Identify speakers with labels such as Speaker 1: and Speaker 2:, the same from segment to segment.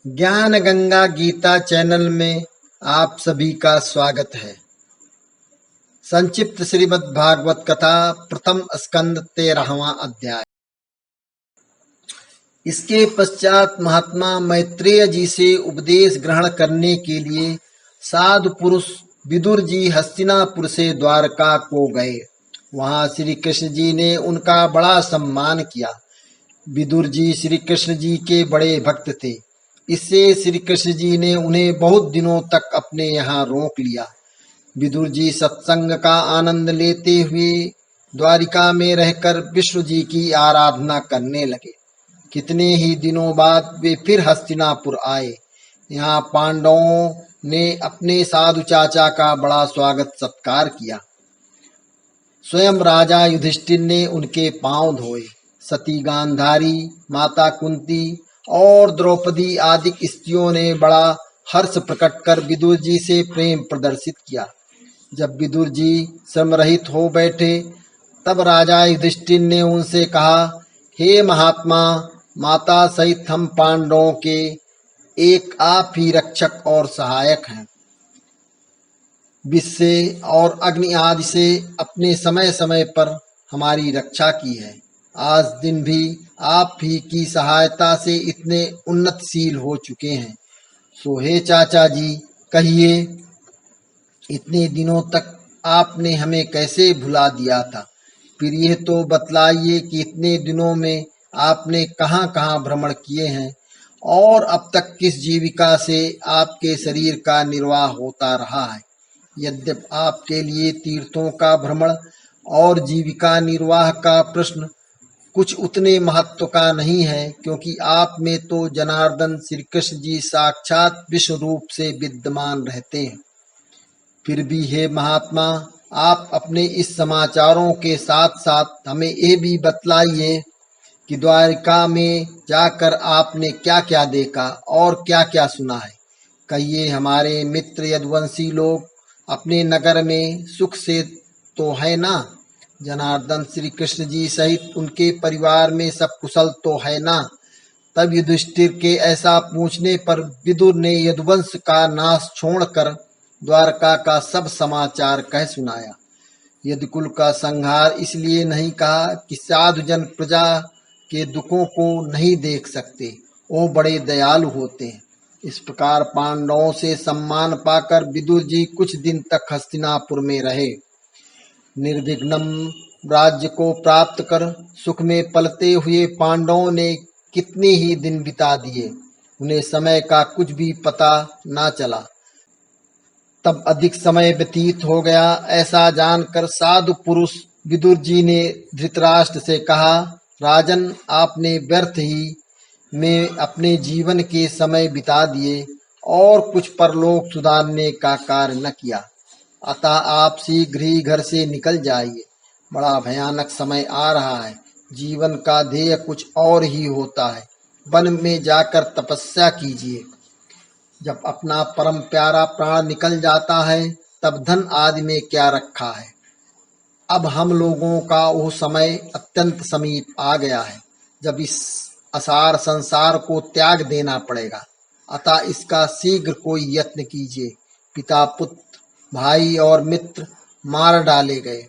Speaker 1: ज्ञान गंगा गीता चैनल में आप सभी का स्वागत है। संक्षिप्त श्रीमद् भागवत कथा प्रथम स्कंद 13वां अध्याय। इसके पश्चात महात्मा मैत्रेय जी से उपदेश ग्रहण करने के लिए साधु पुरुष विदुर जी हस्तिनापुर से द्वारका को गए। वहां श्री कृष्ण जी ने उनका बड़ा सम्मान किया। विदुर जी श्री कृष्ण जी के बड़े भक्त थे। इससे श्री कृष्ण जी ने उन्हें बहुत दिनों तक अपने यहाँ रोक लिया। विदुर जी सत्संग का आनंद लेते हुए द्वारिका में रहकर विष्णु जी की आराधना करने लगे। कितने ही दिनों बाद वे फिर हस्तिनापुर आए। यहाँ पांडवों ने अपने साधु चाचा का बड़ा स्वागत सत्कार किया। स्वयं राजा युधिष्ठिर ने उनके पांव धोए। सती गांधारी, माता कुंती और द्रौपदी आदि स्त्रियों ने बड़ा हर्ष प्रकट कर विदुर जी से प्रेम प्रदर्शित किया। जब विदुर जी श्रम रहित हो बैठे तब राजा युधिष्ठिर ने उनसे कहा, हे महात्मा, माता सहित हम पांडवों के एक आप ही रक्षक और सहायक हैं। विष से और अग्नि आदि से अपने समय समय पर हमारी रक्षा की है। आज दिन भी आप ही की सहायता से इतने उन्नतशील हो चुके हैं। सो हे चाचा जी, कहिए, इतने दिनों तक आपने हमें कैसे भुला दिया था? फिर यह तो बतलाइए कि इतने दिनों में आपने कहाँ कहाँ भ्रमण किए हैं और अब तक किस जीविका से आपके शरीर का निर्वाह होता रहा है। यद्यपि आपके लिए तीर्थों का भ्रमण और जीविका निर्वाह का प्रश्न कुछ उतने महत्व का नहीं है, क्योंकि आप में तो जनार्दन श्री कृष्ण जी साक्षात विश्व रूप से विद्यमान रहते हैं। फिर भी हे महात्मा, आप अपने इस समाचारों के साथ साथ हमें ये भी बतलाइए कि द्वारिका में जाकर आपने क्या क्या देखा और क्या क्या सुना है। कहिए, हमारे मित्र यदुवंशी लोग अपने नगर में सुख से तो है ना? जनार्दन श्री कृष्ण जी सहित उनके परिवार में सब कुशल तो है ना? तब युधिष्ठिर के ऐसा पूछने पर विदुर ने यदुवंश का नाश छोड़कर द्वारका का सब समाचार कह सुनाया। यदुकुल का संहार इसलिए नहीं कहा कि साधुजन प्रजा के दुखों को नहीं देख सकते, वो बड़े दयालु होते हैं। इस प्रकार पांडवों से सम्मान पाकर विदुर जी कुछ दिन तक हस्तिनापुर में रहे। निर्विघ्नं राज्य को प्राप्त कर सुख में पलते हुए पांडवों ने कितने ही दिन बिता दिए, उन्हें समय का कुछ भी पता न चला। तब अधिक समय व्यतीत हो गया। ऐसा जानकर साधु पुरुष विदुर जी ने धृतराष्ट्र से कहा, राजन, आपने व्यर्थ ही में अपने जीवन के समय बिता दिए और कुछ परलोक सुधारने का कार्य न किया। अतः आप शीघ्र ही घर से निकल जाइए। बड़ा भयानक समय आ रहा है। जीवन का ध्येय कुछ और ही होता है। वन में जाकर तपस्या कीजिए। जब अपना परम प्यारा प्राण निकल जाता है तब धन आदि में क्या रखा है। अब हम लोगों का वो समय अत्यंत समीप आ गया है जब इस असार संसार को त्याग देना पड़ेगा। अतः इसका शीघ्र कोई यत्न कीजिए। पिता, पुत्र, भाई और मित्र मार डाले गए।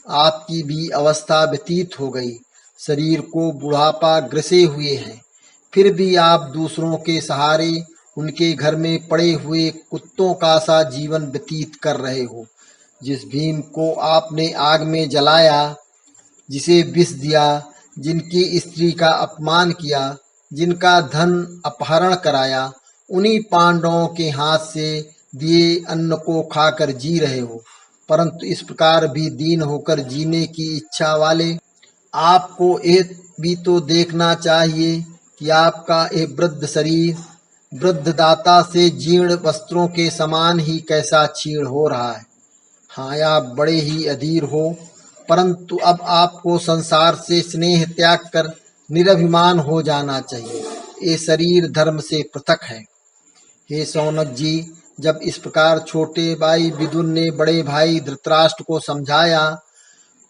Speaker 1: आपकी भी अवस्था व्यतीत हो गई। शरीर को बुढ़ापा ग्रसे हुए हैं। फिर भी आप दूसरों के सहारे उनके घर में पड़े हुए कुत्तों का सा जीवन व्यतीत कर रहे हो। जिस भीम को आपने आग में जलाया, जिसे विष दिया, जिनकी स्त्री का अपमान किया, जिनका धन अपहरण कराया, उन्हीं पांडवों के हाथ से दिए अन्न को खाकर जी रहे हो। परंतु इस प्रकार भी दीन होकर जीने की इच्छा वाले आपको एक भी तो देखना चाहिए कि आपका एक वृद्ध शरीर वृद्ध दाता से जीर्ण वस्त्रों के समान ही कैसा क्षीण हो रहा है। हाँ, आप बड़े ही अधीर हो, परंतु अब आपको संसार से स्नेह त्याग कर निरभिमान हो जाना चाहिए। ये शरीर धर्म से पृथक है। हे सौनक जी, जब इस प्रकार छोटे भाई विदुर ने बड़े भाई धृतराष्ट्र को समझाया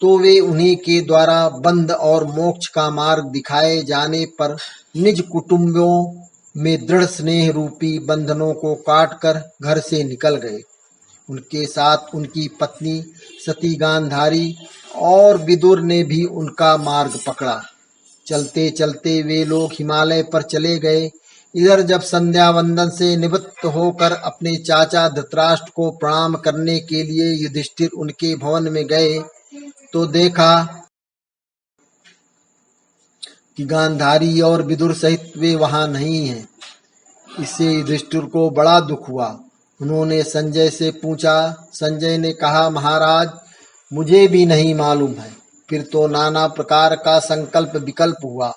Speaker 1: तो वे उन्हीं के द्वारा बंध और मोक्ष का मार्ग दिखाए जाने पर निज कुटुंबियों में दृढ़ स्नेह रूपी बंधनों को काटकर घर से निकल गए। उनके साथ उनकी पत्नी सती गांधारी और विदुर ने भी उनका मार्ग पकड़ा। चलते चलते वे लोग हिमालय पर चले गए। इधर जब संध्या वंदन से निवृत्त होकर अपने चाचा धृतराष्ट्र को प्रणाम करने के लिए युधिष्ठिर उनके भवन में गए तो देखा कि गांधारी और विदुर सहित वे वहां नहीं हैं। इससे युधिष्ठिर को बड़ा दुख हुआ। उन्होंने संजय से पूछा। संजय ने कहा, महाराज, मुझे भी नहीं मालूम है। फिर तो नाना प्रकार का संकल्प विकल्प हुआ,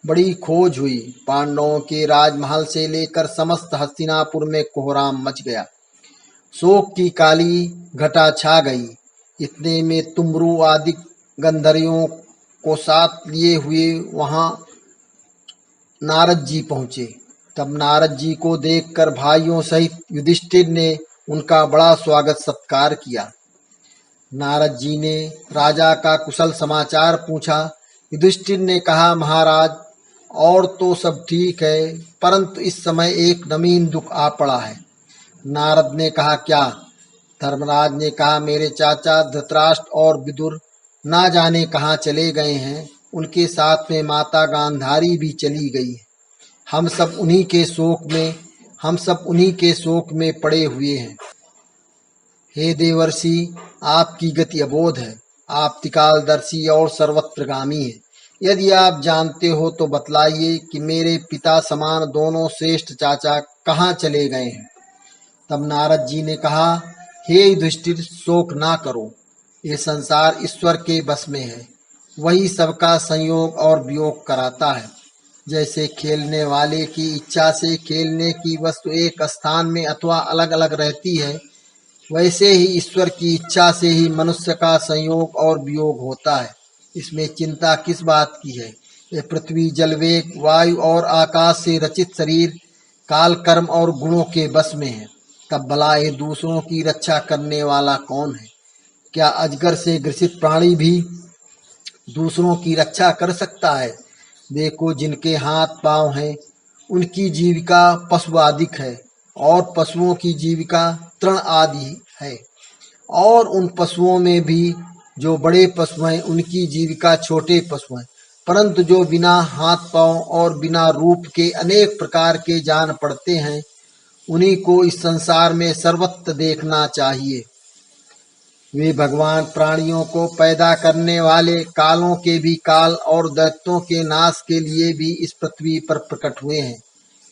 Speaker 1: बड़ी खोज हुई। पांडवों के राजमहल से लेकर समस्त हस्तिनापुर में कोहराम मच गया। शोक की काली घटा छा गई। इतने में तुमरू आदि गंधर्वों को साथ लिए हुए वहां नारद जी पहुंचे। तब नारद जी को देखकर भाइयों सहित युधिष्ठिर ने उनका बड़ा स्वागत सत्कार किया। नारद जी ने राजा का कुशल समाचार पूछा। युधिष्ठिर ने कहा, महाराज, और तो सब ठीक है, परंतु इस समय एक नवीन दुख आ पड़ा है। नारद ने कहा, क्या? धर्मराज ने कहा, मेरे चाचा धृतराष्ट्र और विदुर ना जाने कहाँ चले गए हैं। उनके साथ में माता गांधारी भी चली गई है। हम सब उन्हीं के शोक में पड़े हुए हैं। हे देवर्षि, आपकी गति अबोध है। आप त्रिकालदर्शी और सर्वत्रगामी हैं। यदि आप जानते हो तो बतलाइए कि मेरे पिता समान दोनों श्रेष्ठ चाचा कहाँ चले गए हैं। तब नारद जी ने कहा, हे युधिष्ठिर, शोक ना करो। ये संसार ईश्वर के बस में है। वही सबका संयोग और वियोग कराता है। जैसे खेलने वाले की इच्छा से खेलने की वस्तु एक स्थान में अथवा अलग अलग रहती है, वैसे ही ईश्वर की इच्छा से ही मनुष्य का संयोग और वियोग होता है। इसमें चिंता किस बात की है? ये पृथ्वी, जलवेग, वायु और आकाश से रचित शरीर काल, कर्म और गुणों के बस में है। तब भला ये दूसरों की रक्षा करने वाला कौन है? क्या अजगर से ग्रसित प्राणी भी दूसरों की रक्षा कर सकता है? देखो, जिनके हाथ पांव हैं, उनकी जीविका पशु आदिक है, और पशुओं की जीविका तृण आदि है। और उन पशुओं में भी जो बड़े पशु हैं, उनकी जीविका छोटे पशु हैं। परंतु जो बिना हाथ पांव और बिना रूप के अनेक प्रकार के जान पड़ते हैं, उन्हीं को इस संसार में सर्वत्र देखना चाहिए। वे भगवान प्राणियों को पैदा करने वाले, कालों के भी काल और दैत्यों के नाश के लिए भी इस पृथ्वी पर प्रकट हुए हैं।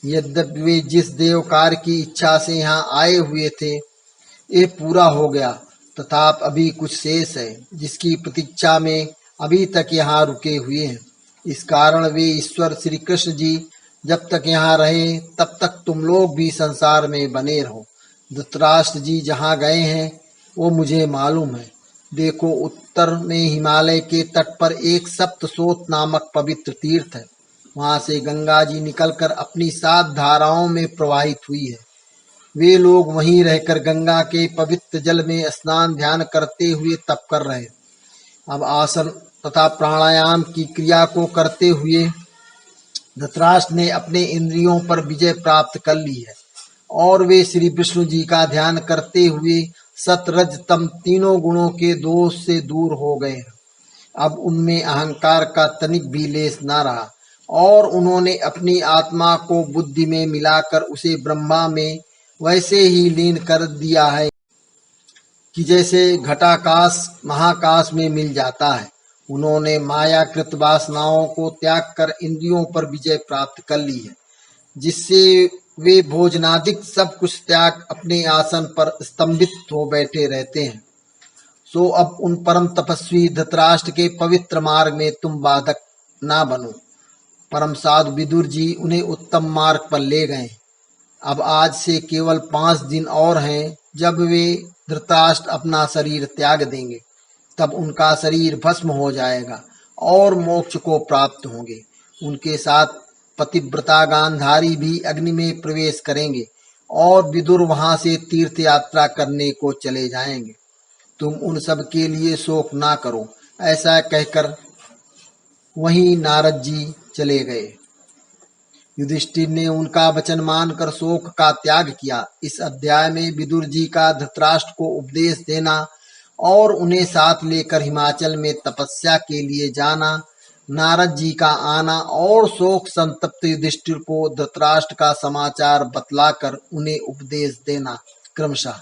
Speaker 1: यद्यपि वे जिस देव कार्य की इच्छा से यहाँ आए हुए थे, ये पूरा हो गया, तथापि अभी कुछ शेष है, जिसकी प्रतीक्षा में अभी तक यहाँ रुके हुए हैं। इस कारण वे ईश्वर श्री कृष्ण जी जब तक यहाँ रहे, तब तक तुम लोग भी संसार में बने रहो। धृतराष्ट्र जी जहाँ गए हैं वो मुझे मालूम है। देखो, उत्तर में हिमालय के तट पर एक सप्तसोत नामक पवित्र तीर्थ है। वहां से गंगा जी निकलकर अपनी 7 धाराओं में प्रवाहित हुई है। वे लोग वहीं रहकर गंगा के पवित्र जल में स्नान ध्यान करते हुए तप कर रहे। अब आसन तथा प्राणायाम की क्रिया को करते हुए धृतराष्ट्र ने अपने इंद्रियों पर विजय प्राप्त कर ली है, और वे श्री विष्णु जी का ध्यान करते हुए सत रज तम तीनों गुणों के दोष से दूर हो गए हैं। अब उनमें अहंकार का तनिक भी लेस न रहा, और उन्होंने अपनी आत्मा को बुद्धि में मिलाकर उसे ब्रह्मा में वैसे ही लीन कर दिया है कि जैसे घटाकाश महाकाश में मिल जाता है। उन्होंने मायाकृत वासनाओं को त्याग कर इंद्रियों पर विजय प्राप्त कर ली है, जिससे वे भोजनादिक सब कुछ त्याग अपने आसन पर स्तंभित हो बैठे रहते हैं। सो अब उन परम तपस्वी धृतराष्ट्र के पवित्र मार्ग में तुम बाधक ना बनो। परम साधु विदुर जी उन्हें उत्तम मार्ग पर ले गए। अब आज से केवल 5 दिन और हैं, जब वे धृतराष्ट्र अपना शरीर त्याग देंगे। तब उनका शरीर भस्म हो जाएगा और मोक्ष को प्राप्त होंगे। उनके साथ पतिव्रता गांधारी भी अग्नि में प्रवेश करेंगे, और विदुर वहां से तीर्थ यात्रा करने को चले जाएंगे। तुम उन सब के लिए शोक ना करो। ऐसा कहकर वहीं नारद जी चले गए। युधिष्ठिर ने उनका वचन मानकर शोक का त्याग किया। इस अध्याय में विदुर जी का धृतराष्ट्र को उपदेश देना और उन्हें साथ लेकर हिमाचल में तपस्या के लिए जाना, नारद जी का आना और शोक संतप्त युधिष्ठिर को धृतराष्ट्र का समाचार बतलाकर उन्हें उपदेश देना क्रमशः